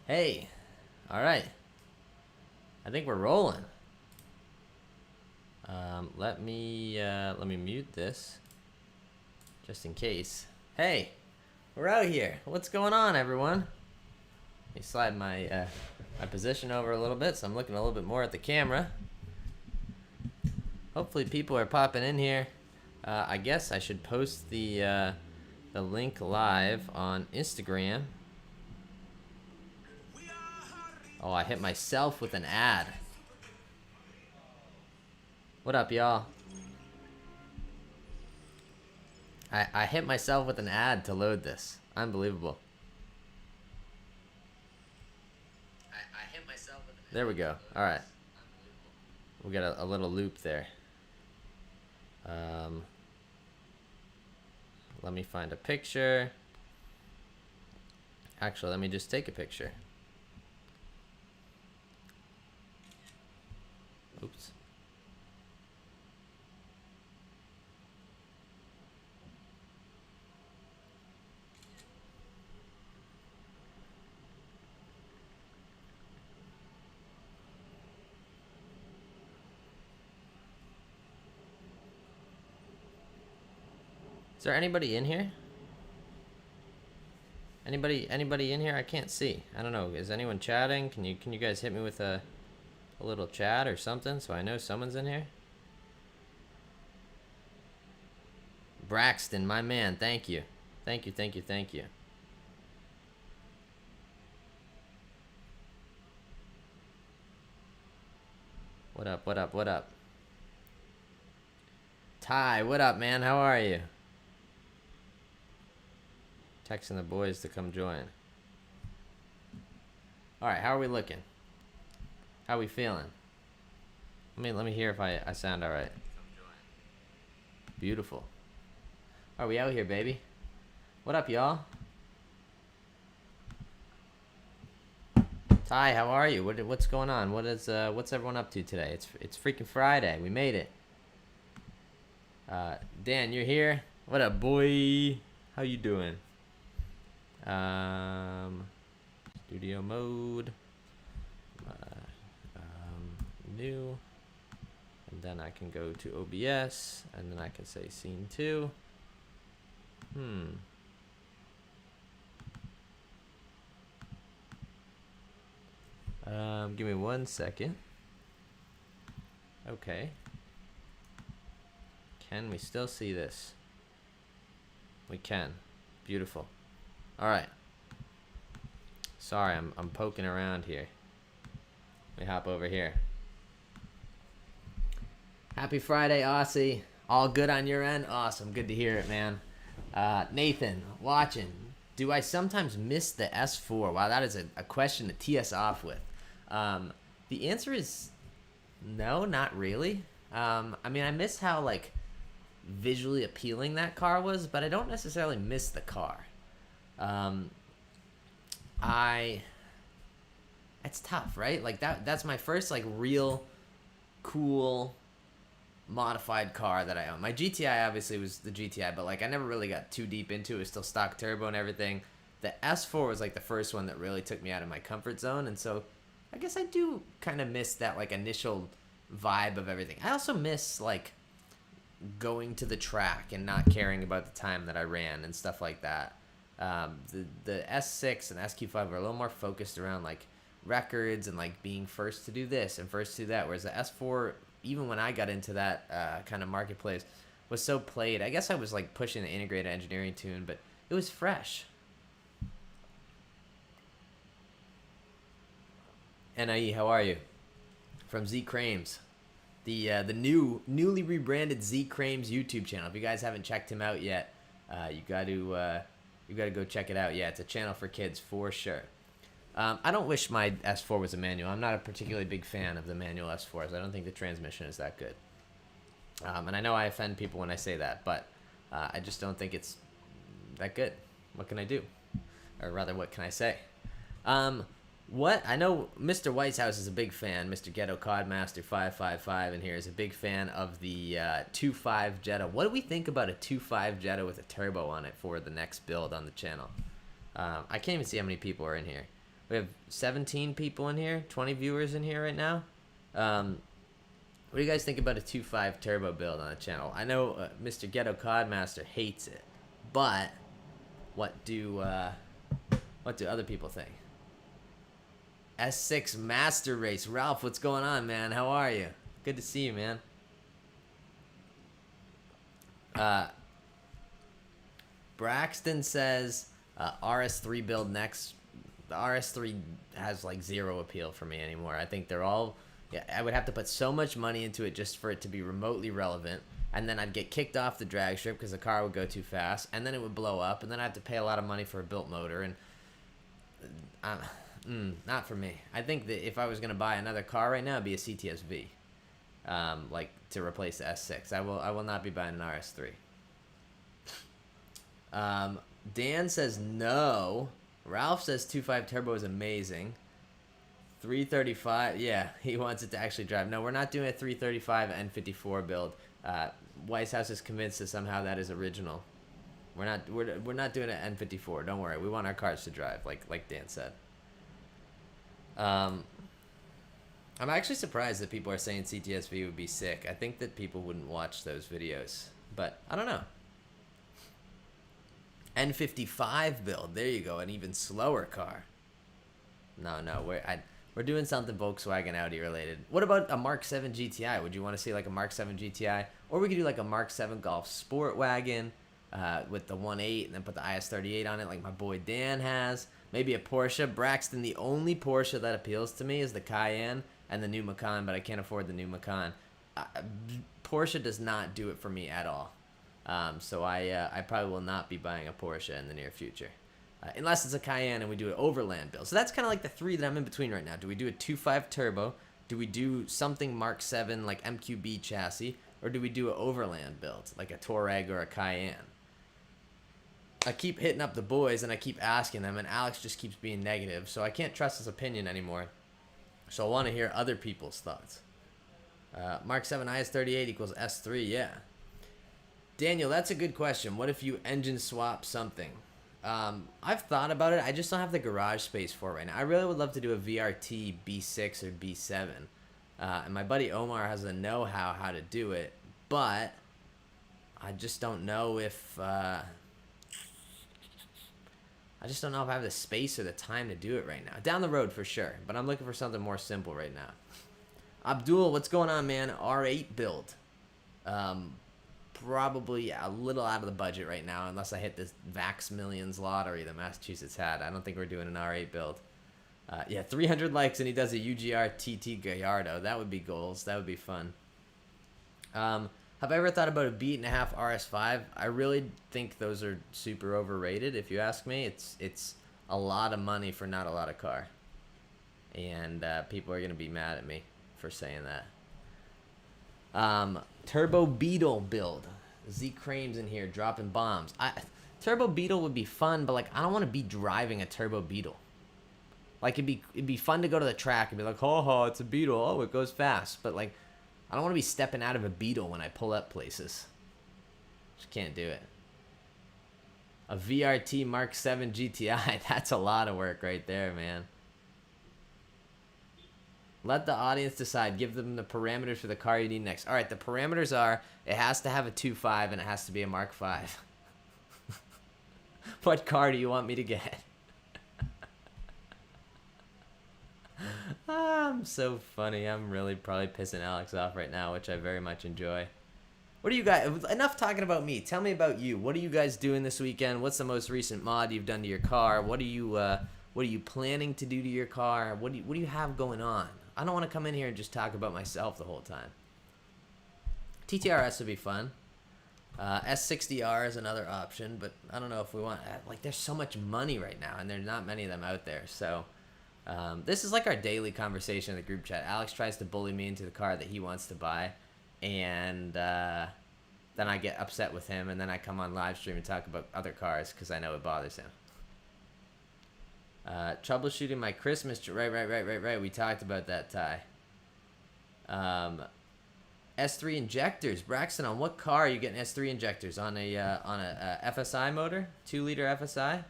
Hey, all right. I think we're rolling. Let me mute this, just in case. Hey, we're out here. What's going on, everyone? Let me slide my position over a little bit, so I'm looking a little bit more at the camera. Hopefully, people are popping in here. I guess I should post the link live on Instagram. Oh, I hit myself with an ad. What up, y'all? I hit myself with an ad to load this. Unbelievable. I hit myself with an ad. There we go. All right. We got a little loop there. Let me find a picture. Actually, let me just take a picture. Oops. Is there anybody in here? Anybody in here? I can't see. I don't know. Is anyone chatting? Can you guys hit me with a little chat or something so I know someone's in here? Braxton, my man, thank you. Thank you. What up? Ty, what up, man? How are you? Texting the boys to come join. All right, how are we looking? How are we feeling? Let me hear if I sound all right. Beautiful. Are we out here, baby? What up, y'all? Ty, how are you? What's going on? What's everyone up to today? It's freaking Friday. We made it. Dan, you're here. What up, boy? How you doing? Studio mode. New. And then I can go to OBS, and then I can say scene 2. Give me 1 second. Okay. Can we still see this? We can. Beautiful. All right. Sorry, I'm poking around here. Let me hop over here. Happy Friday, Aussie. All good on your end? Awesome. Good to hear it, man. Nathan, watching. Do I sometimes miss the S4? Wow, that is a question to tee us off with. The answer is no, not really. I miss how, like, visually appealing that car was, but I don't necessarily miss the car. It's tough, right? Like, that's my first, like, real cool modified car that I own. My GTI obviously was the GTI, but, like, I never really got too deep into it. It was still stock turbo and everything. The S4 was, like, the first one that really took me out of my comfort zone, and so I guess I do kind of miss that, like, initial vibe of everything. I also miss, like, going to the track and not caring about the time that I ran and stuff like that. The S6 and SQ5 were a little more focused around, like, records and, like, being first to do this and first to do that, whereas the S4, even when I got into that kind of marketplace, was so played. I guess I was, like, pushing the integrated engineering tune, but it was fresh. NIE, how are you? From Z Crames, the newly rebranded Z Crames YouTube channel. If you guys haven't checked him out yet, you got to go check it out. Yeah, it's a channel for kids for sure. I don't wish my S4 was a manual. I'm not a particularly big fan of the manual S4s. I don't think the transmission is that good. And I know I offend people when I say that, but I just don't think it's that good. What can I do? Or rather, what can I say? What I know, Mr. Whitehouse is a big fan. Mr. Ghetto Codmaster 555 in here is a big fan of the 2.5 Jetta. What do we think about a 2.5 Jetta with a turbo on it for the next build on the channel? I can't even see how many people are in here. We have 17 people in here, 20 viewers in here right now. What do you guys think about a 2.5 turbo build on the channel? I know Mr. Ghetto Codmaster hates it, but what do other people think? S6 Master Race. Ralph, what's going on, man? How are you? Good to see you, man. Braxton says RS3 build next. The RS3 has like zero appeal for me anymore. I think they're all... Yeah, I would have to put so much money into it just for it to be remotely relevant. And then I'd get kicked off the drag strip because the car would go too fast. And then it would blow up. And then I'd have to pay a lot of money for a built motor. And not for me. I think that if I was going to buy another car right now, it'd be a CTS-V. Like to replace the S6. I will not be buying an RS3. Dan says no. Ralph says 2.5 turbo is amazing. 335, yeah, he wants it to actually drive. No, we're not doing a 335 N54 build. Weiss House is convinced that somehow that is original. We're not doing an N54. Don't worry, we want our cars to drive, like Dan said. I'm actually surprised that people are saying CTS-V would be sick. I think that people wouldn't watch those videos, but I don't know. N55 build, there you go, an even slower car. No, we're doing something Volkswagen Audi related. What about a Mark 7 GTI? Would you want to see like a Mark 7 GTI? Or we could do like a Mark 7 Golf Sport Wagon with the 1.8 and then put the IS38 on it like my boy Dan has. Maybe a Porsche. Braxton, the only Porsche that appeals to me is the Cayenne and the new Macan, but I can't afford the new Macan. Porsche does not do it for me at all. So I probably will not be buying a Porsche in the near future. Unless it's a Cayenne and we do an overland build. So that's kind of like the three that I'm in between right now. Do we do a 2.5 turbo? Do we do something Mark 7 like MQB chassis? Or do we do an overland build like a Touareg or a Cayenne? I keep hitting up the boys and I keep asking them and Alex just keeps being negative. So I can't trust his opinion anymore. So I want to hear other people's thoughts. Mark 7 IS38 equals S3, yeah. Daniel, that's a good question. What if you engine swap something? I've thought about it. I just don't have the garage space for it right now. I really would love to do a VRT B6 or B7. And my buddy Omar has the know-how to do it. But I just don't know if... I just don't know if I have the space or the time to do it right now. Down the road for sure. But I'm looking for something more simple right now. Abdul, what's going on, man? R8 build. Probably a little out of the budget right now, unless I hit this Vax Millions lottery that Massachusetts had. I don't think we're doing an R8 build. Yeah, 300 likes and he does a UGR TT Gallardo. That would be goals. That would be fun. Have I ever thought about a Beat and a half RS5? I really think those are super overrated. If you ask me, it's a lot of money for not a lot of car, and people are gonna be mad at me for saying that. Turbo Beetle build. Z Crane's in here dropping bombs. Turbo Beetle would be fun, but like I don't want to be driving a Turbo Beetle. Like it'd be fun to go to the track and be like, oh, it's a Beetle. Oh, it goes fast. But like, I don't want to be stepping out of a Beetle when I pull up places. Just can't do it. A VRT Mark 7 GTI. That's a lot of work right there, man. Let the audience decide. Give them the parameters for the car you need next. All right, the parameters are it has to have a 2.5 and it has to be a Mark 5. What car do you want me to get? I'm so funny. I'm really probably pissing Alex off right now, which I very much enjoy. What do you guys... Enough talking about me. Tell me about you. What are you guys doing this weekend? What's the most recent mod you've done to your car? What are you planning to do to your car? What do you have going on? I don't want to come in here and just talk about myself the whole time. TTRS would be fun. S60R is another option, but I don't know if we want... Like, there's so much money right now, and there's not many of them out there, so... this is like our daily conversation in the group chat. Alex tries to bully me into the car that he wants to buy, and then I get upset with him, and then I come on live stream and talk about other cars because I know it bothers him. Troubleshooting my Christmas tree. Right. We talked about that, Ty. S3 injectors. Braxton, on what car are you getting S3 injectors? On a FSI motor? 2-liter FSI?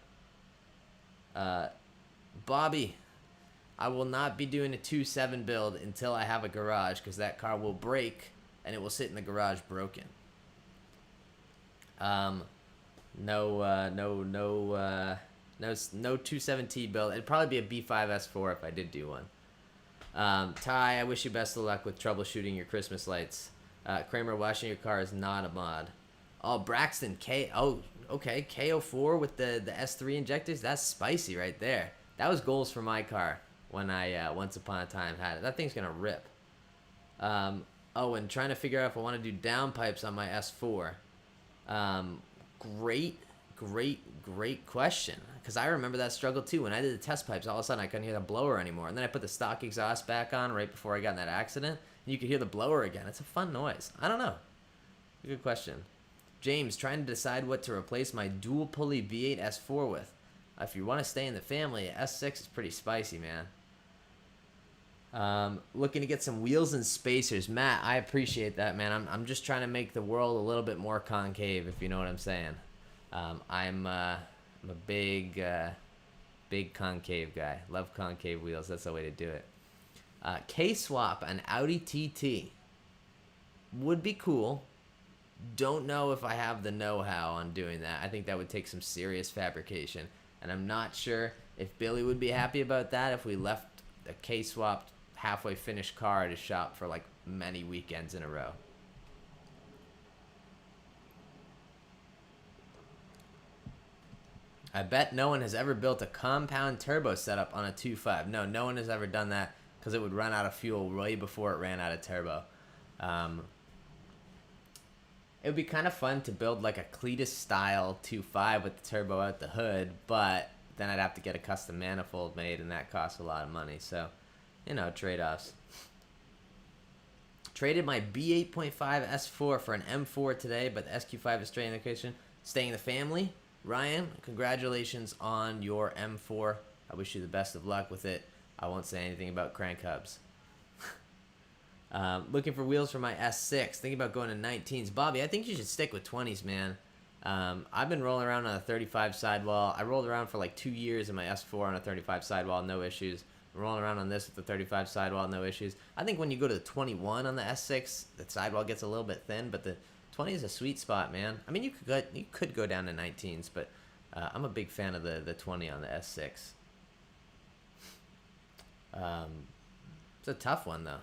Bobby, I will not be doing a 2.7 build until I have a garage, because that car will break and it will sit in the garage broken. No 2.7T build. It'd probably be a B5 S4 if I did do one. Ty, I wish you best of luck with troubleshooting your Christmas lights. Kramer, washing your car is not a mod. Oh, Braxton K. Oh, okay. KO4 with the S3 injectors. That's spicy right there. That was goals for my car when I once upon a time had it. That thing's gonna rip. Oh, and trying to figure out if I want to do downpipes on my S4. Great question. Because I remember that struggle too. When I did the test pipes, all of a sudden I couldn't hear the blower anymore. And then I put the stock exhaust back on right before I got in that accident. And you could hear the blower again. It's a fun noise. I don't know. Good question. James, trying to decide what to replace my dual pulley V8 S4 with. If you want to stay in the family, S6 is pretty spicy, man. Looking to get some wheels and spacers. Matt, I appreciate that, man. I'm just trying to make the world a little bit more concave, if you know what I'm saying. I'm a big concave guy. Love concave wheels. That's the way to do it. K-Swap, an Audi TT. Would be cool. Don't know if I have the know-how on doing that. I think that would take some serious fabrication. And I'm not sure if Billy would be happy about that if we left a K-Swapped halfway finished car at his shop for like many weekends in a row. I bet no one has ever built a compound turbo setup on a 2.5. No one has ever done that because it would run out of fuel way before it ran out of turbo. It would be kind of fun to build like a Cletus style 2.5 with the turbo out the hood, but then I'd have to get a custom manifold made, and that costs a lot of money. So, you know, trade-offs. Traded my B8.5 S4 for an M4 today, but the SQ5 is staying in the kitchen. Staying in the family. Ryan, congratulations on your M4. I wish you the best of luck with it. I won't say anything about crank hubs. Looking for wheels for my S6. Thinking about going to 19s. Bobby, I think you should stick with 20s, man. I've been rolling around on a 35 sidewall. I rolled around for like 2 years in my S4 on a 35 sidewall, no issues. I'm rolling around on this with the 35 sidewall, no issues. I think when you go to the 21 on the S6, the sidewall gets a little bit thin, but the 20 is a sweet spot, man. I mean, you could go down to 19s, but I'm a big fan of the 20 on the S6. It's a tough one, though.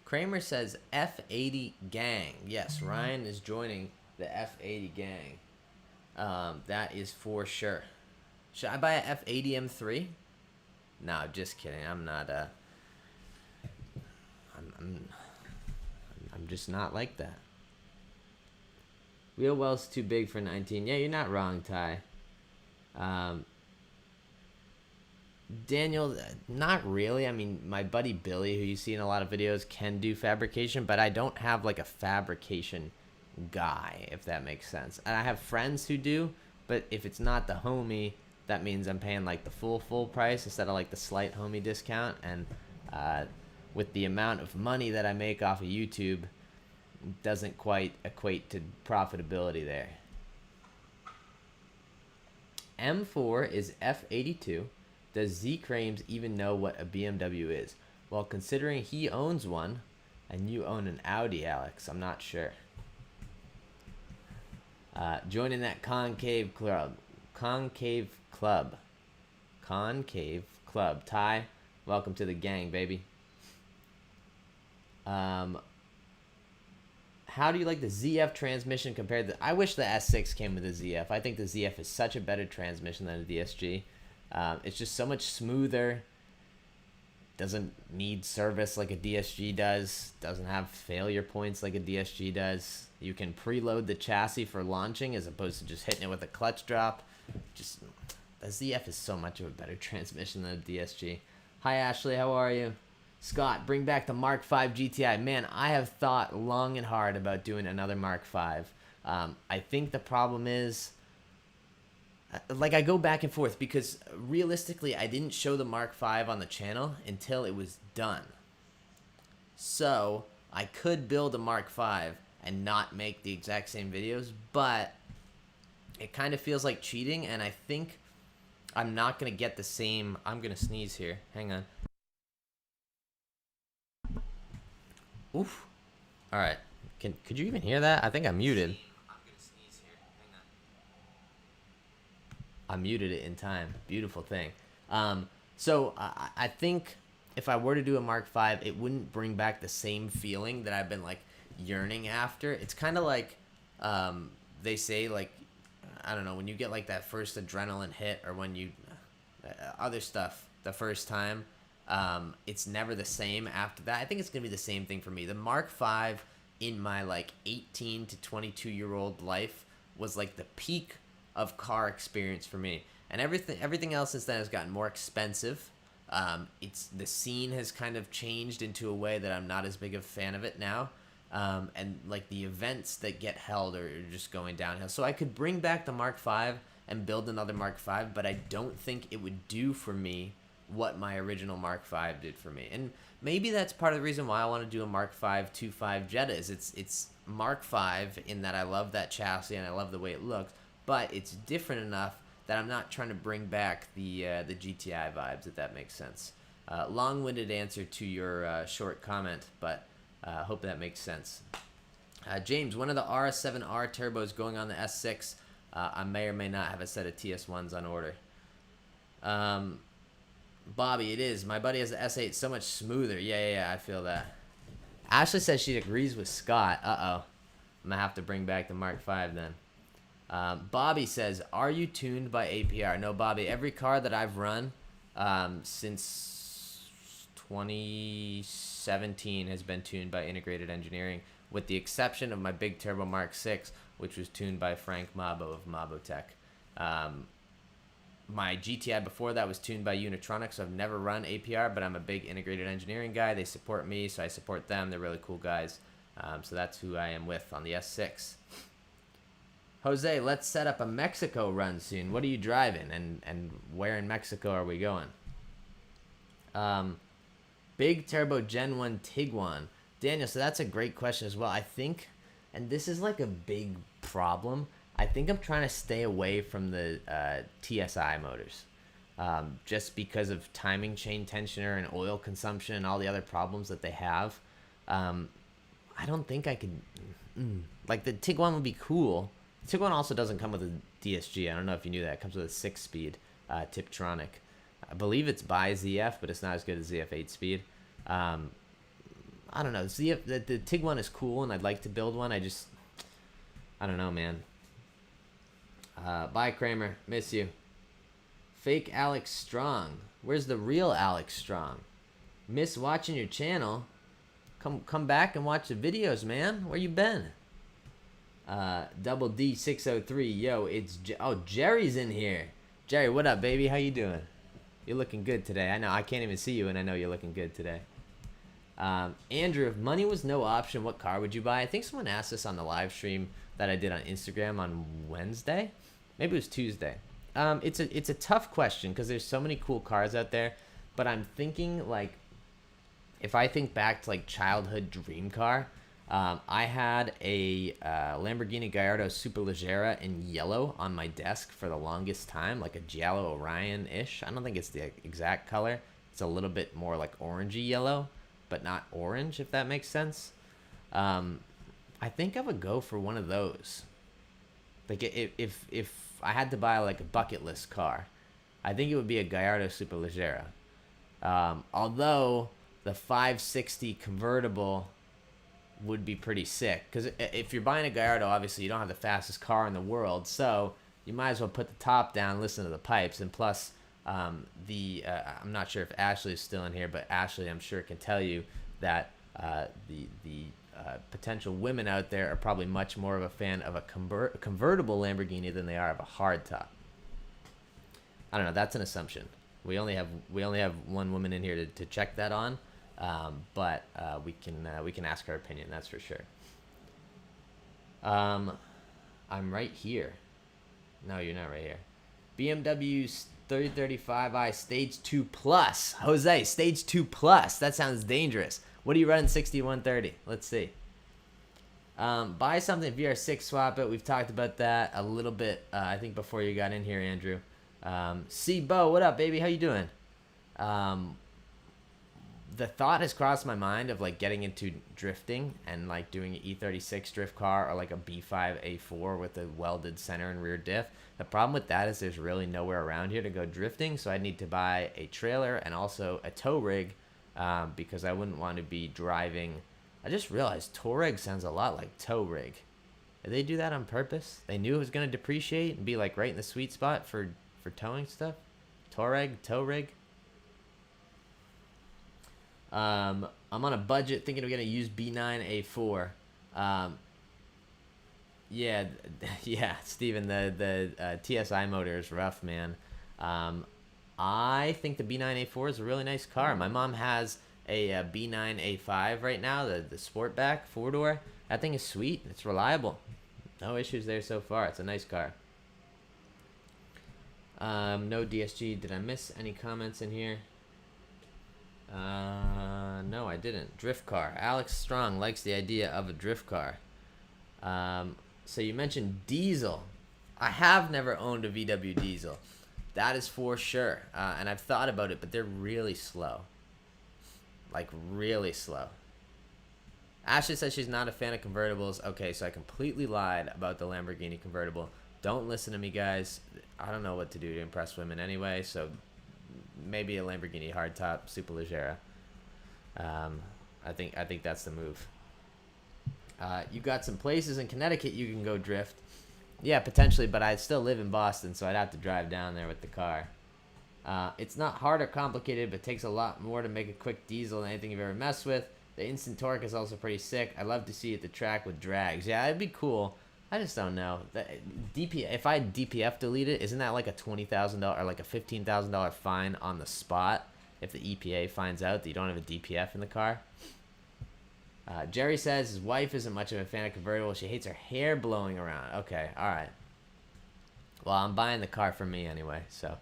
Kramer says F80 gang. Yes, Ryan is joining the F80 gang. That is for sure. Should I buy a F80 M3? No, just kidding. I'm not. I'm just not like that. Wheel well's too big for 19. Yeah, you're not wrong, Ty. Daniel, not really. I mean, my buddy Billy, who you see in a lot of videos, can do fabrication, but I don't have like a fabrication guy, if that makes sense. And I have friends who do, but if it's not the homie, that means I'm paying like the full price instead of like the slight homie discount. And with the amount of money that I make off of YouTube, doesn't quite equate to profitability there. M4 is F82. Does Z-Crames even know what a BMW is? Well, considering he owns one, and you own an Audi, Alex, I'm not sure. Joining that concave club. Concave club. Ty, welcome to the gang, baby. How do you like the ZF transmission compared to... I wish the S6 came with a ZF. I think the ZF is such a better transmission than a DSG. It's just so much smoother. Doesn't need service like a DSG does. Doesn't have failure points like a DSG does. You can preload the chassis for launching as opposed to just hitting it with a clutch drop. Just the ZF is so much of a better transmission than a DSG. Hi Ashley, how are you? Scott, bring back the Mark V GTI. Man, I have thought long and hard about doing another Mark V. I think the problem is, like, I go back and forth because realistically I didn't show the Mark V on the channel until it was done. So I could build a Mark V and not make the exact same videos, but it kind of feels like cheating, and I think I'm not gonna get the same. I'm gonna sneeze here. Hang on. Oof. All right. Could you even hear that? I think I'm muted. I muted it in time. Beautiful thing. So I think if I were to do a Mark V, it wouldn't bring back the same feeling that I've been like yearning after. It's kind of like they say, like, I don't know, when you get like that first adrenaline hit, or when you other stuff the first time, it's never the same after that. I think it's gonna be the same thing for me. The Mark V in my like 18 to 22-year-old life was like the peak of car experience for me, and everything else since then has gotten more expensive. It's the scene has kind of changed into a way that I'm not as big of a fan of it now. And like the events that get held are just going downhill. So I could bring back the Mark V and build another Mark V, but I don't think it would do for me what my original Mark V did for me. And maybe that's part of the reason why I want to do a Mark V 2.5 Jetta. Is it's Mark V in that I love that chassis and I love the way it looks, but it's different enough that I'm not trying to bring back the GTI vibes, if that makes sense. Long-winded answer to your short comment, but hope that makes sense. James, one of the RS7R turbos going on the S6. I may or may not have a set of TS1s on order. Bobby, it is. My buddy has the S8 so much smoother. Yeah, I feel that. Ashley says she agrees with Scott. Uh-oh. I'm going to have to bring back the Mark V then. Bobby says, are you tuned by APR? No, Bobby, every car that I've run since 2017 has been tuned by Integrated Engineering, with the exception of my big turbo Mark 6, which was tuned by Frank Mabo of Mabotech. My GTI before that was tuned by Unitronic, so I've never run APR, but I'm a big Integrated Engineering guy. They support me, so I support them. They're really cool guys. So that's who I am with on the S6. Jose, let's set up a Mexico run soon. What are you driving, and where in Mexico are we going? Big turbo Gen 1 Tiguan. Daniel, so that's a great question as well. I think, and this is like a big problem, I think I'm trying to stay away from the TSI motors. Just because of timing chain tensioner and oil consumption and all the other problems that they have. I don't think I could... like, the Tiguan would be cool. The Tiguan also doesn't come with a DSG. I don't know if you knew that. It comes with a 6-speed Tiptronic. I believe it's by ZF, but it's not as good as ZF 8-speed. I don't know. The Tiguan is cool, and I'd like to build one. I don't know, man. Bye, Kramer. Miss you. Fake Alex Strong. Where's the real Alex Strong? Miss watching your channel. Come back and watch the videos, man. Where you been? Double D 603. Yo, it's Jerry's in here. Jerry, what up, baby? How you doing? You're looking good today. I know I can't even see you, and I know you're looking good today. Andrew, if money was no option, what car would you buy? I think someone asked this on the live stream that I did on Instagram on Wednesday. Maybe it was Tuesday. It's a tough question because there's so many cool cars out there, but I'm thinking, like, if I think back to like childhood dream car, I had a Lamborghini Gallardo Superleggera in yellow on my desk for the longest time, like a Giallo Orion-ish. I don't think it's the exact color. It's a little bit more like orangey yellow, but not orange, if that makes sense. I think I would go for one of those. Like, if I had to buy like a bucket list car, I think it would be a Gallardo Superleggera. Although the 560 convertible would be pretty sick, because if you're buying a Gallardo, obviously you don't have the fastest car in the world, so you might as well put the top down, listen to the pipes, and plus I'm not sure if Ashley is still in here, but Ashley, I'm sure, can tell you that the potential women out there are probably much more of a fan of a convertible Lamborghini than they are of a hardtop. I don't know. That's an assumption. We only have one woman in here to check that on, but we can ask her opinion. That's for sure. I'm right here. No, you're not right here. BMW 3035i Stage 2 Plus. Jose, Stage 2 Plus. That sounds dangerous. What are you running 6130? Let's see. Buy something VR6, swap it. We've talked about that a little bit, I think, before you got in here, Andrew. C Bo, what up, baby? How you doing? Um, the thought has crossed my mind of like getting into drifting and like doing an E36 drift car or like a B5 A4 with a welded center and rear diff. The problem with that is there's really nowhere around here to go drifting, so I need to buy a trailer and also a tow rig, because I wouldn't want to be driving. I just realized tow rig sounds a lot like tow rig. Did they do that on purpose? They knew it was going to depreciate and be like right in the sweet spot for towing stuff. Tow rig. I'm on a budget, thinking of getting a used B9A4. Yeah, yeah, Steven, the TSI motor is rough, man. I think the B9A4 is a really nice car. My mom has a B9A5 right now, the Sportback 4-door. That thing is sweet. It's reliable. No issues there so far. It's a nice car. No DSG. Did I miss any comments in here? No, I didn't. Drift car. Alex Strong likes the idea of a drift car. So you mentioned diesel. I have never owned a VW diesel. That is for sure. And I've thought about it, but they're really slow. Like, really slow. Ashley says she's not a fan of convertibles. Okay, so I completely lied about the Lamborghini convertible. Don't listen to me, guys. I don't know what to do to impress women anyway, so maybe a Lamborghini hardtop Superleggera. I think that's the move. You got some places in Connecticut you can go drift. Yeah, potentially, but I still live in Boston, so I'd have to drive down there with the car. It's not hard or complicated, but takes a lot more to make a quick diesel than anything you've ever messed with. The instant torque is also pretty sick. I'd love to see it the track with drags. Yeah, it'd be cool. I just don't know. If I DPF delete it, isn't that like a $20,000 or like a $15,000 fine on the spot if the EPA finds out that you don't have a DPF in the car? Jerry says his wife isn't much of a fan of convertible. She hates her hair blowing around. Okay, all right. Well, I'm buying the car for me anyway. So,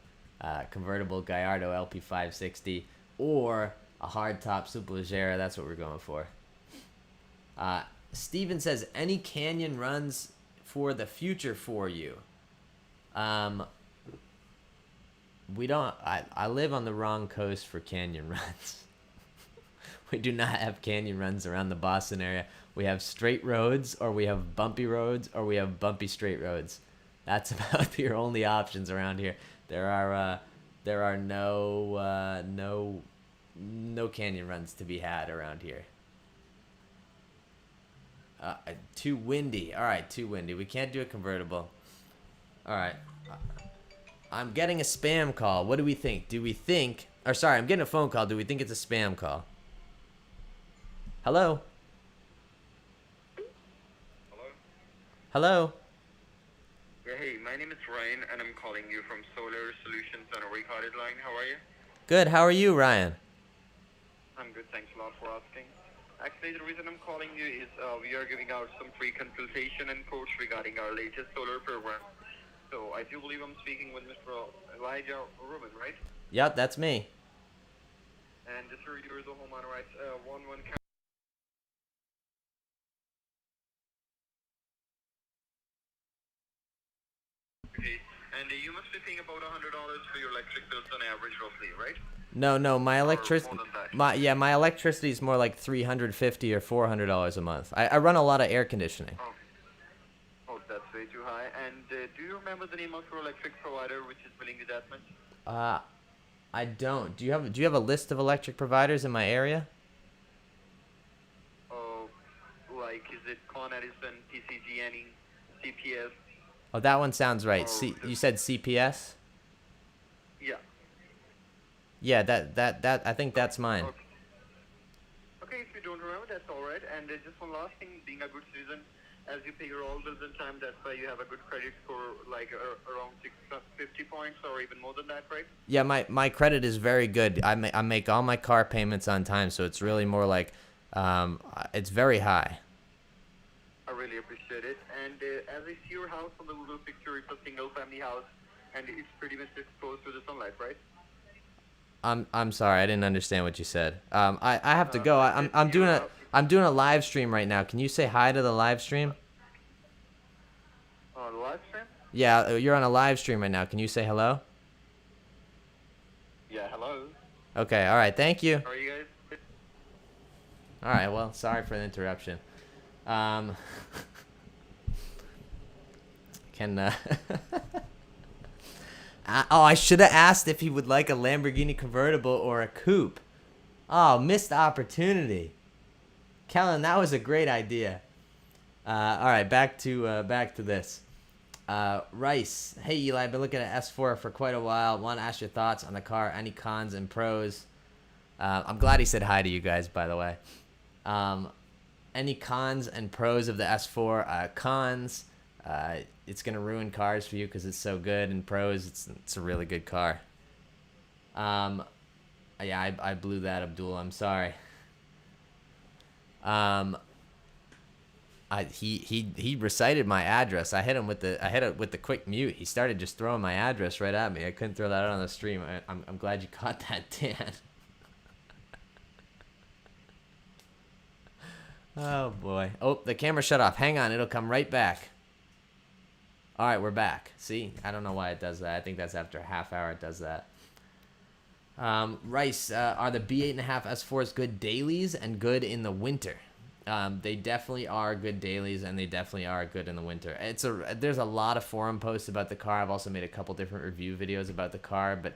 convertible Gallardo LP560 or a hardtop Superleggera. That's what we're going for. Steven says, any canyon runs for the future for you? We don't. I live on the wrong coast for canyon runs. We do not have canyon runs around the Boston area. We have straight roads, or we have bumpy roads, or we have bumpy straight roads. That's about your only options around here. There are no canyon runs to be had around here. Too windy. All right, too windy. We can't do a convertible. All right. I'm getting a spam call. What do we think? I'm getting a phone call. Do we think it's a spam call? Hello? Hello? Yeah, hey, my name is Ryan, and I'm calling you from Solar Solutions on a recorded line. How are you? Good. How are you, Ryan? I'm good. Thanks a lot for asking. Actually, the reason I'm calling you is we are giving out some free consultation and quotes regarding our latest solar program. So I do believe I'm speaking with Mr. Elijah Rubin, right? Yep, that's me. And this is a homeowner rights 11. Okay. And you must be paying about $100 for your electric bills on average, roughly, right? No, my electricity, Or more than that. my electricity is more like $350 or $400 a month. I run a lot of air conditioning. Oh, that's way too high. And do you remember the name of your electric provider, which is billing you that much? I don't. Do you have a list of electric providers in my area? Oh, like is it Con Edison, PCG&E, CPS? Oh, that one sounds right. Oh, You said CPS? Yeah. Yeah, that I think that's mine. Okay, if you don't remember, that's all right. And just one last thing, being a good citizen, as you pay your all bills in time, that's why you have a good credit score, like around 650 points or even more than that, right? Yeah, my credit is very good. I make all my car payments on time, so it's really more like, it's very high. I really appreciate it. And as I see your house on the Google picture, it's a single-family house, and it's pretty much exposed to the sunlight, right? I'm sorry, I didn't understand what you said. I have to go. I'm doing a live stream right now. Can you say hi to the live stream? On live stream? Yeah, you're on a live stream right now. Can you say hello? Okay, all right, thank you. Are you guys? All right, well, sorry for the interruption. Um, can oh, I should have asked if he would like a Lamborghini convertible or a coupe. Oh, missed opportunity. Kellen, that was a great idea. All right, back to this. Rice, hey Eli, I've been looking at S4 for quite a while. Want to ask your thoughts on the car? Any cons and pros? I'm glad he said hi to you guys, by the way. Any cons and pros of the S4? Cons, it's gonna ruin cars for you because it's so good, and pros, it's a really good car. Yeah, I blew that, Abdul. I'm sorry. He recited my address. I hit him with the quick mute. He started just throwing my address right at me. I couldn't throw that out on the stream. I'm glad you caught that, Dan. Oh boy. Oh, the camera shut off. Hang on, it'll come right back. All right, we're back. See, I don't know why it does that. I think that's after a half hour it does that. Rice, are the B8.5 S4s good dailies and good in the winter? They definitely are good dailies, and they definitely are good in the winter. There's a lot of forum posts about the car. I've also made a couple different review videos about the car, but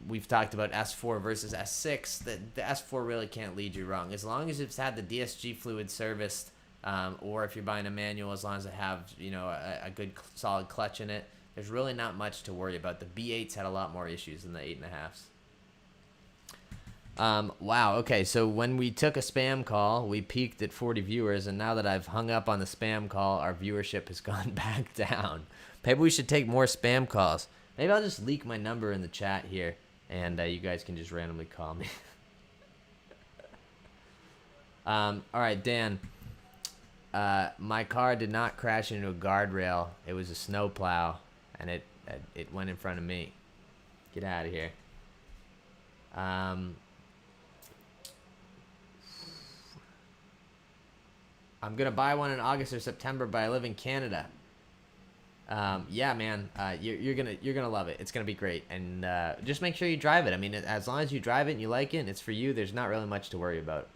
we've talked about S4 versus S6. The S4 really can't lead you wrong. As long as it's had the DSG fluid serviced, or if you're buying a manual, as long as it have a good solid clutch in it, there's really not much to worry about. The B8s had a lot more issues than the 8.5s. Wow, okay, so when we took a spam call, we peaked at 40 viewers, and now that I've hung up on the spam call, our viewership has gone back down. Maybe we should take more spam calls. Maybe I'll just leak my number in the chat here, and you guys can just randomly call me. All right, Dan. My car did not crash into a guardrail. It was a snowplow, and it went in front of me. Get out of here. I'm gonna buy one in August or September, but I live in Canada. Yeah, man, you're gonna love it. It's gonna be great, and just make sure you drive it. I mean, as long as you drive it and you like it, and it's for you, there's not really much to worry about.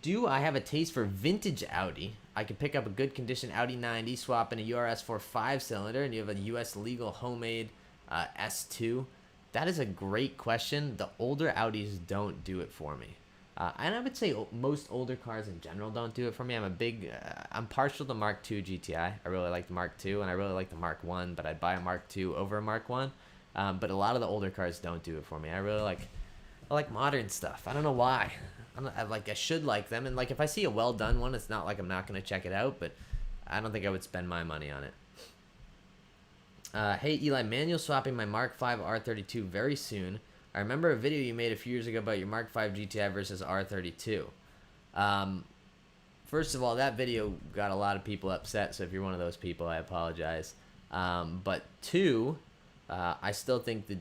Do I have a taste for vintage Audi? I could pick up a good condition Audi 90, swap in a URS for 5-cylinder, and you have a US legal homemade S2. That is a great question. The older Audis don't do it for me. And I would say most older cars in general don't do it for me. I'm partial to Mark II GTI. I really like the Mark II, and I really like the Mark 1, but I'd buy a Mark II over a Mark 1. But a lot of the older cars don't do it for me. I like modern stuff. I don't know why. I should like them, and if I see a well done one, it's not like I'm not gonna check it out, but I don't think I would spend my money on it. Hey Eli, manual swapping my Mark V R32 very soon. I remember a video you made a few years ago about your Mark V GTI versus R32. First of all, that video got a lot of people upset, so if you're one of those people, I apologize. But two, I still think the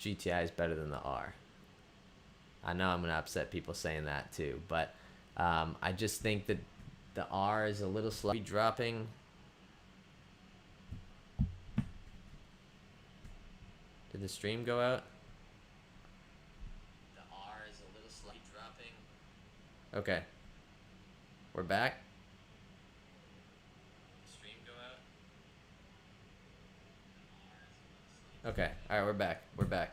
GTI is better than the R. I know I'm going to upset people saying that too, but I just think that the R is a little slow dropping. Did the stream go out? The R is a little slow dropping. Okay. We're back. Did the stream go out? Okay. All right, we're back. We're back.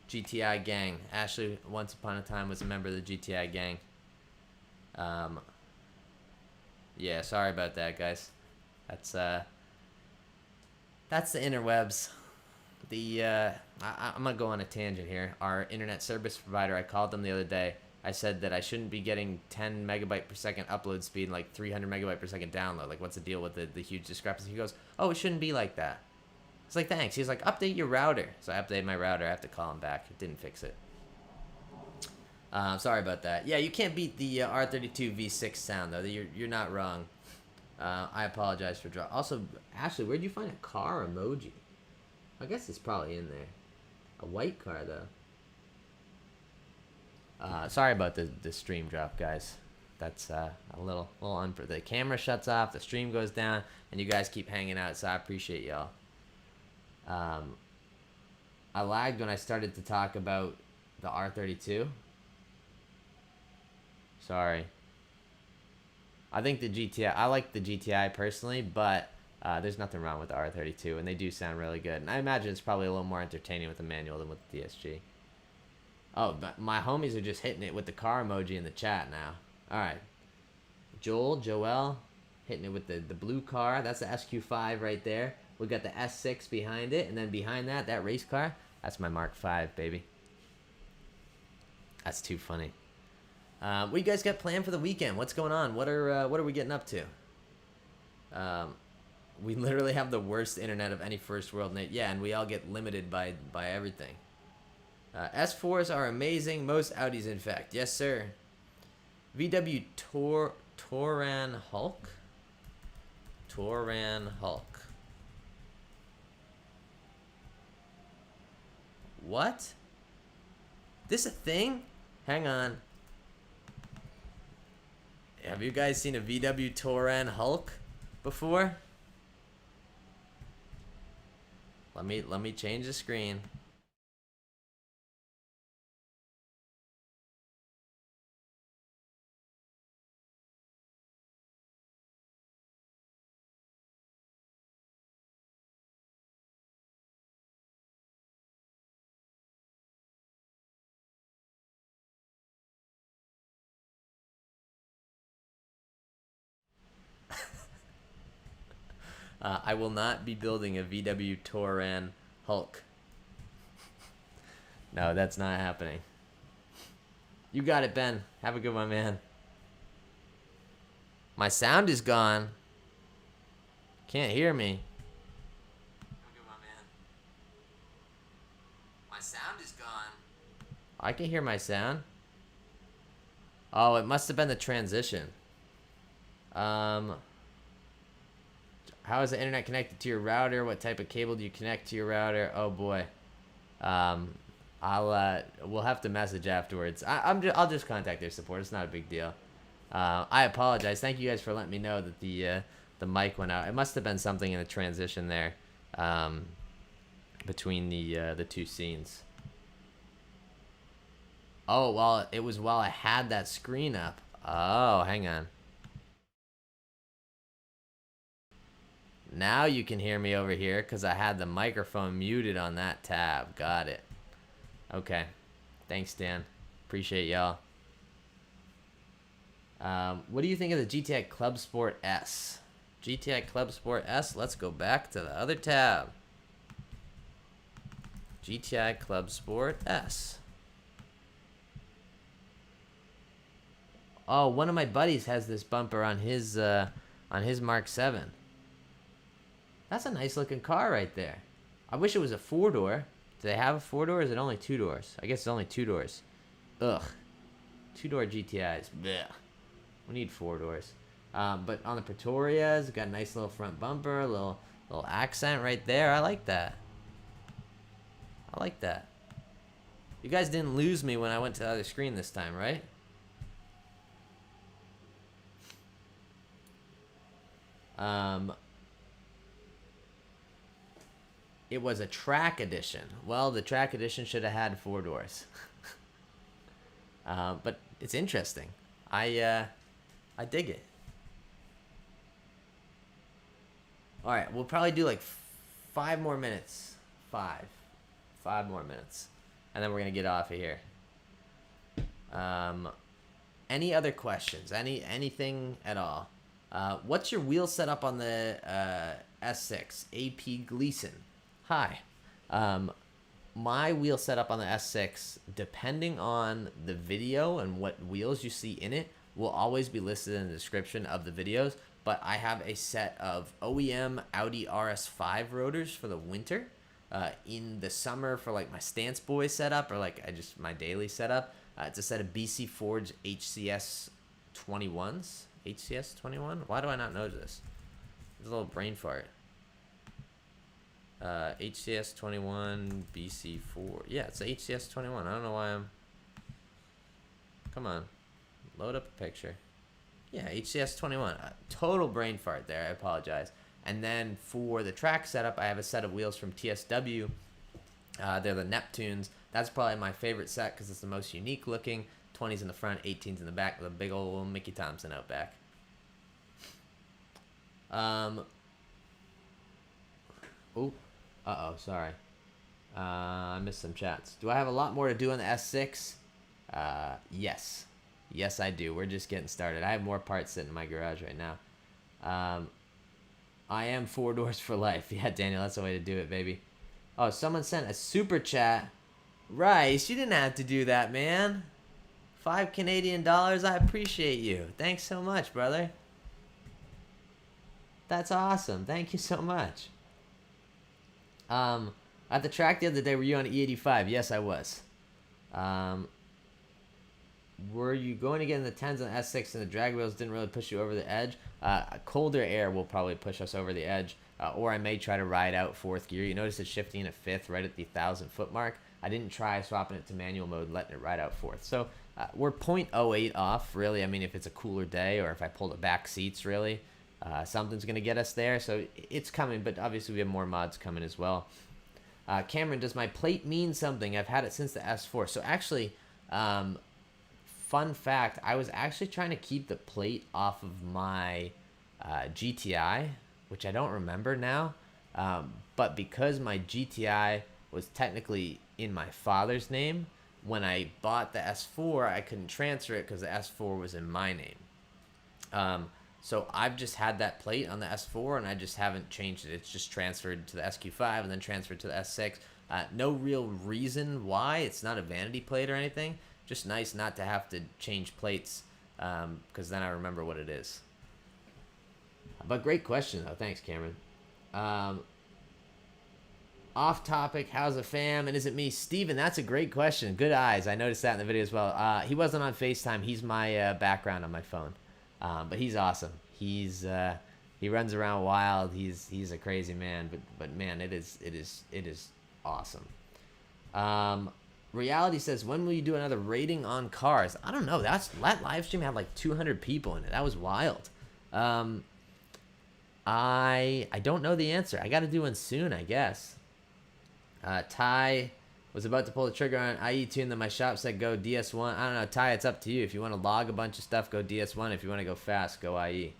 GTI gang. Ashley, once upon a time, was a member of the GTI gang. Yeah, sorry about that, guys. That's the interwebs. I'm gonna go on a tangent here. Our internet service provider, I called them the other day. I said that I shouldn't be getting 10 megabyte per second upload speed and 300 megabyte per second download. What's the deal with the huge discrepancy? He goes, oh, it shouldn't be like that. It's thanks. He's update your router. So I updated my router. I have to call him back. It didn't fix it. Sorry about that. Yeah, you can't beat the R32 V6 sound, though. You're not wrong. I apologize for drop. Also, Ashley, where'd you find a car emoji? I guess it's probably in there. A white car, though. Sorry about the stream drop, guys. That's a little unfair. The camera shuts off, the stream goes down, and you guys keep hanging out, so I appreciate y'all. I lagged when I started to talk about the R32. Sorry. I think the GTI, I like the GTI personally, but there's nothing wrong with the R32, and they do sound really good. And I imagine it's probably a little more entertaining with the manual than with the DSG. Oh, but my homies are just hitting it with the car emoji in the chat now. All right. Joel, hitting it with the blue car. That's the SQ5 right there. We got the S6 behind it, and then behind that race car, that's my Mark V, baby. That's too funny. What you guys got planned for the weekend? What's going on? What are we getting up to? We literally have the worst internet of any first world net. Yeah, and we all get limited by everything. S4s are amazing. Most Audis, in fact. Yes, sir. VW Touran Hulk. Touran Hulk. What? This a thing? Hang on. Have you guys seen a VW Touran Hulk before? Let me change the screen. I will not be building a VW Touran Hulk. No, that's not happening. You got it, Ben. Have a good one, man. My sound is gone. Can't hear me. Have a good one, man. My sound is gone. I can hear my sound. Oh, it must have been the transition. How is the internet connected to your router? What type of cable do you connect to your router? Oh boy. We'll have to message afterwards. I'll just contact their support. It's not a big deal. I apologize. Thank you guys for letting me know that the mic went out. It must have been something in the transition there, between the two scenes. Oh, well, it was while I had that screen up. Oh, hang on. Now you can hear me over here because I had the microphone muted on that tab. Got it. Okay. Thanks, Dan. Appreciate y'all. What do you think of the GTI Club Sport S? GTI Club Sport S. Let's go back to the other tab. GTI Club Sport S. Oh, one of my buddies has this bumper on his Mark 7. That's a nice looking car right there. I wish it was a 4-door. Do they have a 4-door or is it only 2 doors? I guess it's only 2 doors. Ugh. 2-door GTIs. Blech. We need 4 doors. But on the Pretorias, got a nice little front bumper, little accent right there. I like that. I like that. You guys didn't lose me when I went to the other screen this time, right? It was a track edition. Well, the track edition should have had 4 doors. But it's interesting. I dig it. All right, we'll probably do like 5 more minutes. 5 more minutes, and then we're gonna get off of here. Any other questions? Anything at all? What's your wheel setup on the S6? AP Gleason. Hi. My wheel setup on the S6, depending on the video and what wheels you see in it, will always be listed in the description of the videos. But I have a set of OEM Audi RS5 rotors for the winter. In the summer for like my Stance Boy setup or like my daily setup, it's a set of BC Forge HCS 21s. HCS 21? Why do I not know this? It's a little brain fart. HCS 21 BC4. Yeah, it's a HCS 21. I don't know why I'm... Come on. Load up a picture. Yeah, HCS 21. Total brain fart there. I apologize. And then for the track setup, I have a set of wheels from TSW They're the Neptunes. That's probably my favorite set because it's the most unique looking. 20s in the front, 18s in the back with a big old Mickey Thompson out back. Sorry. I missed some chats. Do I have a lot more to do on the S6? Yes. Yes, I do. We're just getting started. I have more parts sitting in my garage right now. I am 4 doors for life. Yeah, Daniel, that's the way to do it, baby. Oh, someone sent a super chat. Rice, you didn't have to do that, man. $5 Canadian. I appreciate you. Thanks so much, brother. That's awesome. Thank you so much. At the track the other day, were you on E85? Yes, I was. Were you going to get in the 10s on S6 and the drag wheels didn't really push you over the edge? Colder air will probably push us over the edge, or I may try to ride out 4th gear. You notice it's shifting to 5th right at the 1,000-foot mark. I didn't try swapping it to manual mode, letting it ride out 4th. So we're 0.08 off, really. I mean, if it's a cooler day or if I pull the back seats, really, something's going to get us there. So it's coming, but obviously we have more mods coming as well. Cameron, does my plate mean something? I've had it since the S4. So actually, fun fact, I was actually trying to keep the plate off of my GTI, which I don't remember now. But because my GTI was technically in my father's name, when I bought the S4, I couldn't transfer it because the S4 was in my name. So I've just had that plate on the S4, and I just haven't changed it. It's just transferred to the SQ5 and then transferred to the S6. No real reason why. It's not a vanity plate or anything. Just nice not to have to change plates, because then I remember what it is. But great question, though. Thanks, Cameron. Off topic, how's the fam? And is it me? Steven, that's a great question. Good eyes. I noticed that in the video as well. He wasn't on FaceTime. He's my background on my phone. But he's awesome. He runs around wild. He's a crazy man. But man, it is awesome. Reality says, when will you do another rating on cars? I don't know. That live stream had like 200 people in it. That was wild. I don't know the answer. I got to do one soon, I guess. Ty was about to pull the trigger on IE tune, then my shop said go DS1. I don't know, Ty, it's up to you. If you want to log a bunch of stuff, go DS1. If you want to go fast, go IE.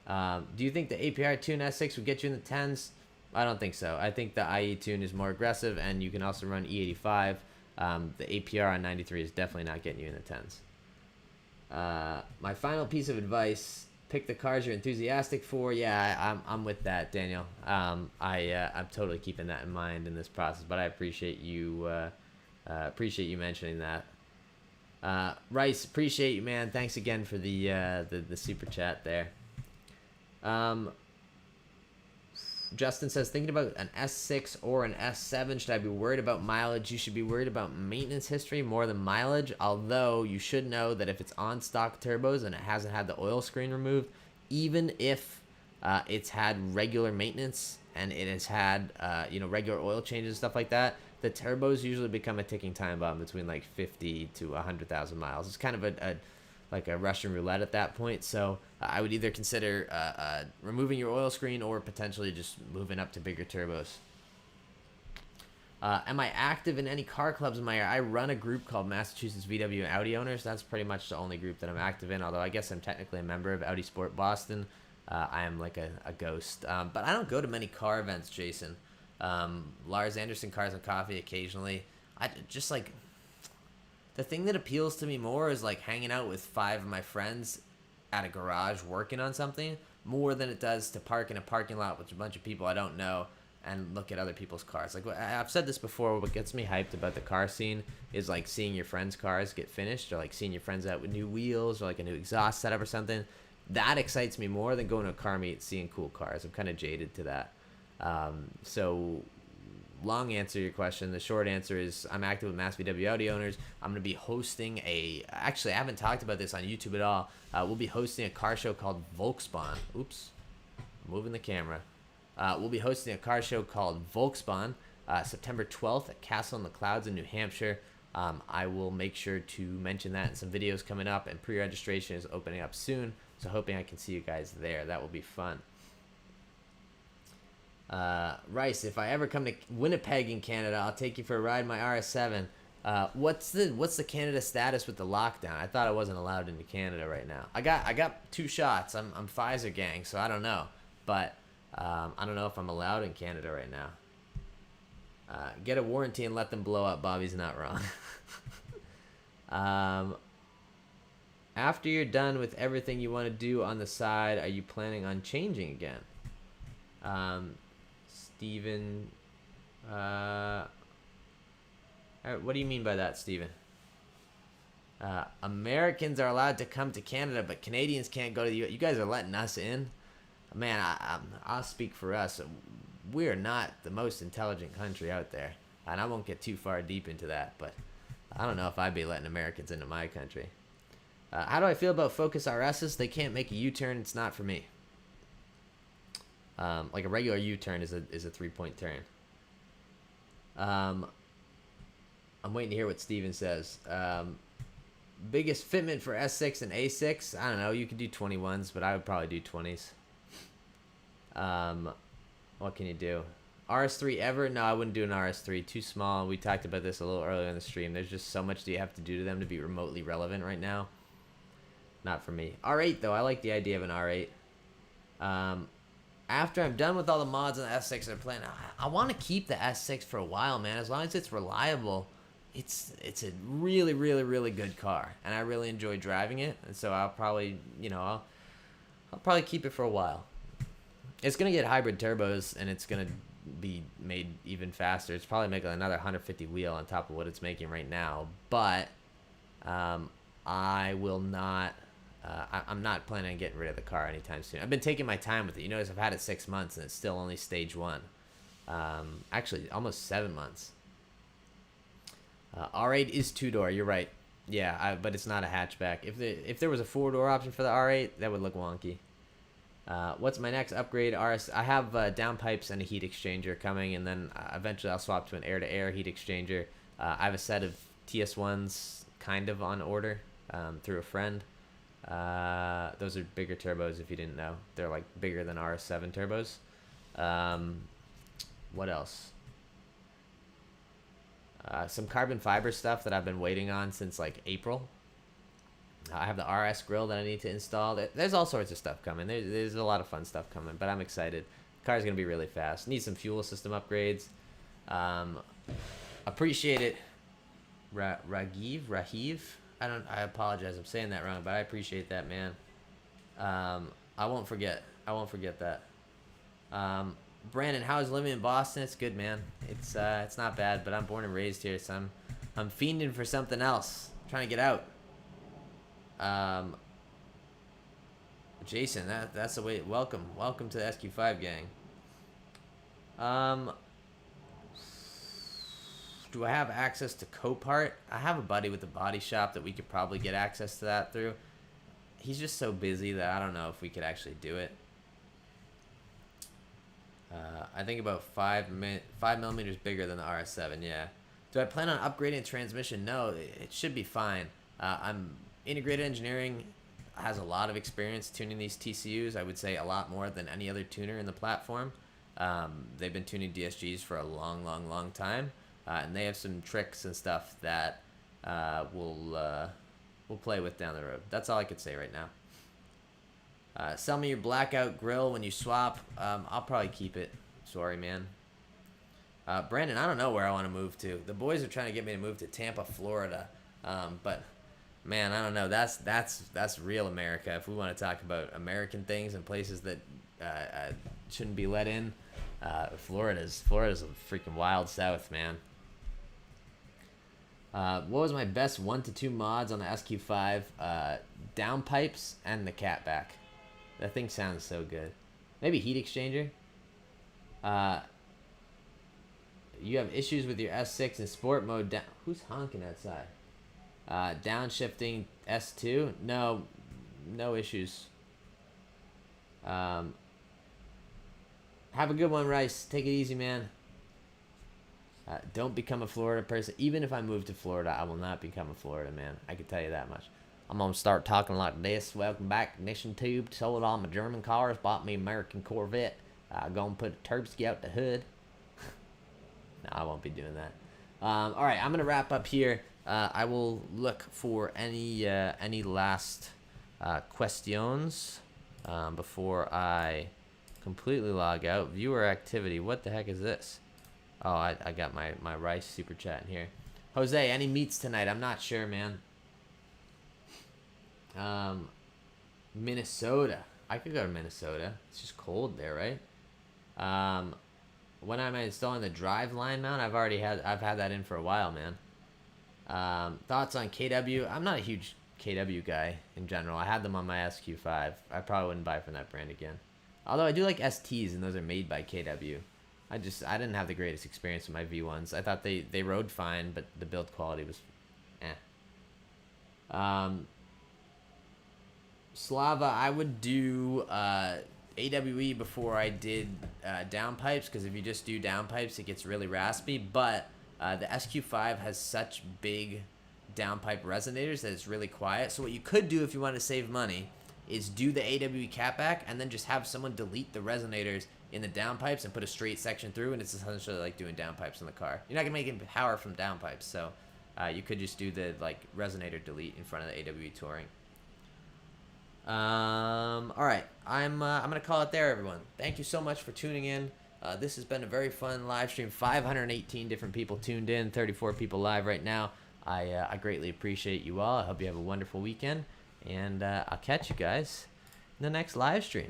Do you think the APR tune S6 would get you in the 10s? I don't think so. I think the IE tune is more aggressive, and you can also run E85. The APR on 93 is definitely not getting you in the 10s. My final piece of advice: pick the cars you're enthusiastic for. Yeah, I'm with that, Daniel. I'm totally keeping that in mind in this process. But I appreciate you mentioning that. Rice, appreciate you, man. Thanks again for the super chat there. Justin says, thinking about an S6 or an S7, should I be worried about mileage? You should be worried about maintenance history more than mileage, although you should know that if it's on stock turbos and it hasn't had the oil screen removed, even if it's had regular maintenance and it has had regular oil changes and stuff like that, the turbos usually become a ticking time bomb between like 50 to 100,000 miles. It's kind of like a Russian roulette at that point. So I would either consider removing your oil screen or potentially just moving up to bigger turbos. Am I active in any car clubs in my area? I run a group called Massachusetts VW and Audi Owners. That's pretty much the only group that I'm active in, although I guess I'm technically a member of Audi Sport Boston. I am like a ghost. But I don't go to many car events, Jason. Lars Anderson Cars and Coffee occasionally. I just like... The thing that appeals to me more is like hanging out with 5 of my friends at a garage working on something more than it does to park in a parking lot with a bunch of people I don't know and look at other people's cars. Like I've said this before, what gets me hyped about the car scene is like seeing your friends' cars get finished, or like seeing your friends out with new wheels or like a new exhaust setup or something. That excites me more than going to a car meet and seeing cool cars. I'm kind of jaded to that. So long answer to your question. The short answer is I'm active with Mass VW Audi Owners. I'm going to be hosting actually, I haven't talked about this on YouTube at all. We'll be hosting a car show called Volksbahn. Oops, I'm moving the camera. We'll be hosting a car show called Volksbahn September 12th at Castle in the Clouds in New Hampshire. I will make sure to mention that in some videos coming up, and pre-registration is opening up soon, so hoping I can see you guys there. That will be fun. Rice, if I ever come to Winnipeg in Canada, I'll take you for a ride in my RS7. What's the Canada status with the lockdown? I thought I wasn't allowed into Canada right now. I got 2 shots. I'm Pfizer gang, so I don't know. But I don't know if I'm allowed in Canada right now. Get a warranty and let them blow up. Bobby's not wrong. After you're done with everything you want to do on the side, are you planning on changing again? Steven, what do you mean by that, Steven? Americans are allowed to come to Canada, but Canadians can't go to the U.S. You guys are letting us in? Man, I'll speak for us. We are not the most intelligent country out there. And I won't get too far deep into that, but I don't know if I'd be letting Americans into my country. How do I feel about Focus RSs? They can't make a U-turn. It's not for me. Like a regular U-turn is a 3-point turn. I'm waiting to hear what Steven says. Biggest fitment for S6 and A6? I don't know. You could do 21s, but I would probably do 20s. What can you do? RS3 ever? No, I wouldn't do an RS3. Too small. We talked about this a little earlier in the stream. There's just so much that you have to do to them to be remotely relevant right now. Not for me. R8, though. I like the idea of an R8. After I'm done with all the mods on the S6 I'm playing, I want to keep the S6 for a while, man. As long as it's reliable, it's a really, really, really good car. And I really enjoy driving it. And so I'll probably, I'll probably keep it for a while. It's going to get hybrid turbos, and it's going to be made even faster. It's probably making another 150 wheel on top of what it's making right now. But I will not... I'm not planning on getting rid of the car anytime soon. I've been taking my time with it. You notice I've had it 6 months, and it's still only stage 1. Actually, almost 7 months. R8 is 2-door. You're right. Yeah, but it's not a hatchback. If there was a 4-door option for the R8, that would look wonky. What's my next upgrade? RS. I have downpipes and a heat exchanger coming, and then eventually I'll swap to an air-to-air heat exchanger. I have a set of TS1s kind of on order through a friend. Those are bigger turbos, if you didn't know. They're like bigger than RS7 turbos. What else? Some carbon fiber stuff that I've been waiting on since like April. I have the RS grill that I need to install. There's all sorts of stuff coming. There's a lot of fun stuff coming, but I'm excited. The car's going to be really fast. Need some fuel system upgrades. Appreciate it. Rahiv? I apologize. I'm saying that wrong, but I appreciate that, man. I won't forget. That. Brandon, how's living in Boston? It's good, man. It's not bad, but I'm born and raised here, so I'm fiending for something else. I'm trying to get out. Jason, that's the way. Welcome to the SQ5 gang. Do I have access to Copart? I have a buddy with a body shop that we could probably get access to that through. He's just so busy that I don't know if we could actually do it. I think about 5 millimeters bigger than the RS7. Yeah. Do I plan on upgrading the transmission? No, it should be fine. Integrated Engineering has a lot of experience tuning these TCUs. I would say a lot more than any other tuner in the platform. They've been tuning DSGs for a long, long, long time, and they have some tricks and stuff that we'll play with down the road. That's all I could say right now. Sell me your blackout grill when you swap. I'll probably keep it. Sorry, man. Brandon, I don't know where I want to move to. The boys are trying to get me to move to Tampa, Florida, but man, I don't know. That's real America. If we want to talk about American things and places that shouldn't be let in, Florida's a freaking wild south, man. What was my best 1 to 2 mods on the SQ5? Downpipes and the catback. That thing sounds so good. Maybe heat exchanger. You have issues with your S6 in sport mode. Who's honking outside? Downshifting S2? No issues. Have a good one, Rice. Take it easy, man. Don't become a Florida person. Even if I move to Florida, I will not become a Florida man. I can tell you that much. I'm going to start talking like this. Welcome back, Ignition Tube. Sold all my German cars. Bought me American Corvette. Go and put a Terpsky out the hood. No, I won't be doing that. All right, I'm gonna wrap up here. I will look for any last questions before I completely log out. Viewer activity. What the heck is this? Oh, I got my Rice super chat in here. Jose, any meets tonight? I'm not sure, man. Minnesota. I could go to Minnesota. It's just cold there, right? When I'm installing the drive line mount, I've had that in for a while, man. Thoughts on KW? I'm not a huge KW guy in general. I had them on my SQ5. I probably wouldn't buy from that brand again. Although I do like STs, and those are made by KW. I didn't have the greatest experience with my V1s. I thought they rode fine, but the build quality was Slava, I would do AWE before I did downpipes, because if you just do downpipes, it gets really raspy. But the SQ5 has such big downpipe resonators that it's really quiet. So what you could do if you want to save money is do the AWE catback and then just have someone delete the resonators in the downpipes and put a straight section through, and it's essentially like doing downpipes in the car. You're not gonna make it power from downpipes, so you could just do the like resonator delete in front of the AWE Touring. All right, I'm gonna call it there, everyone. Thank you so much for tuning in. This has been a very fun live stream. 518 different people tuned in, 34 people live right now. I greatly appreciate you all. I hope you have a wonderful weekend, and I'll catch you guys in the next live stream.